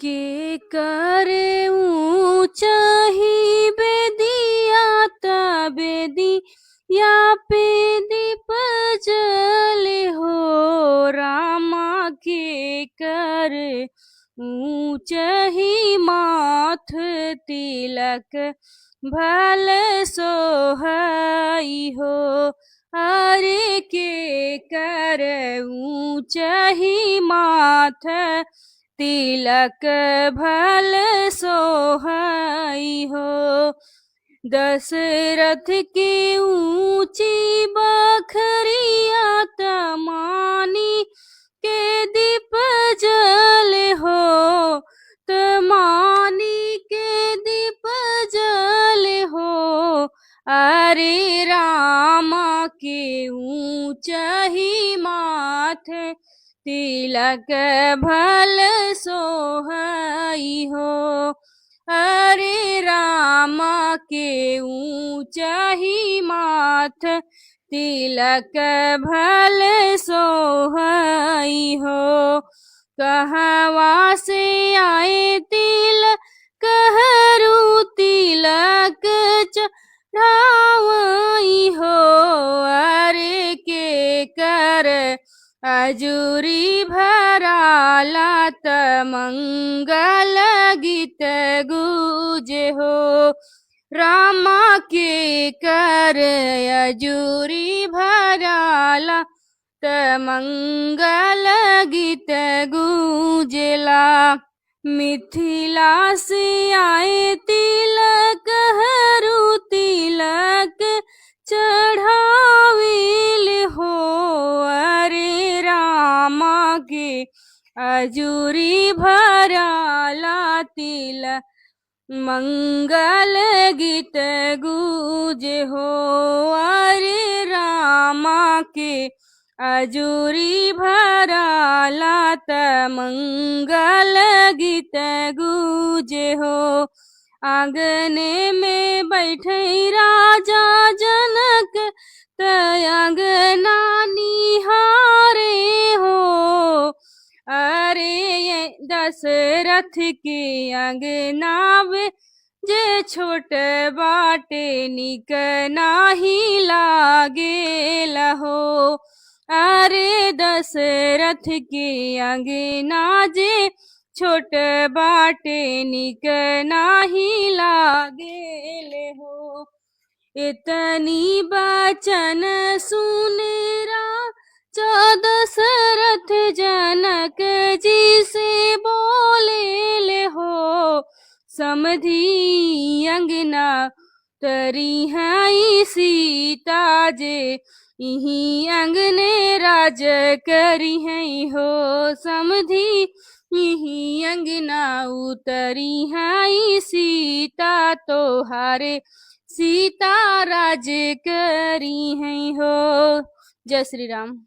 के करे ऊंचाही बेदिया ता बेदिया पे दीप जले हो। रामा के करे ऊंचाही माथ तिलक भल सोहाई हो। अरे के कर ऊंचाही माथ तिलक भल सोहाई हो। दशरथ के ऊंची बखरिया तमानी के दीप जले हो। तमानी के दीप जले हो। अरे रामा के ऊंचाही माथ तिलक भल सोहाई हो। अरे रामा के ऊंचाही माथ तिलक भल सोहाई हो। कहवा से आए तिलक कहरू तिलक चढ़ावई हो। अरे के कर अजूरी भराला त मंगल गीत गूजे हो। रामा के कर अजूरी भराला त मंगल गीत गूंजेला। मिथिला से आए तिलक हरू तिलक चढ़ाविल हो। अरे रामा के अजूरी भराला तिलक मंगल गीत गूंजे हो। अरे रामा के अजूरी भराला त मंगल गीत गूंजे हो। आंगने में बैठे राजा जनक त अंगना निहारे हो। अरे ये दशरथ के अंगना जे छोट बाटे निक नाही लागेला हो। अरे दशरथ के अंगना जे छोट बाटे निक नाही लागेले हो। इतनी बचन सुने राजा दशरथ जनक जी से बोले ले हो। समधी अंगना तरी है सीता जे इही अंगने राज करी है हो। समधी यही अंगना उतरी है सीता तोहारे सीता राज करी है हो। जय श्री राम।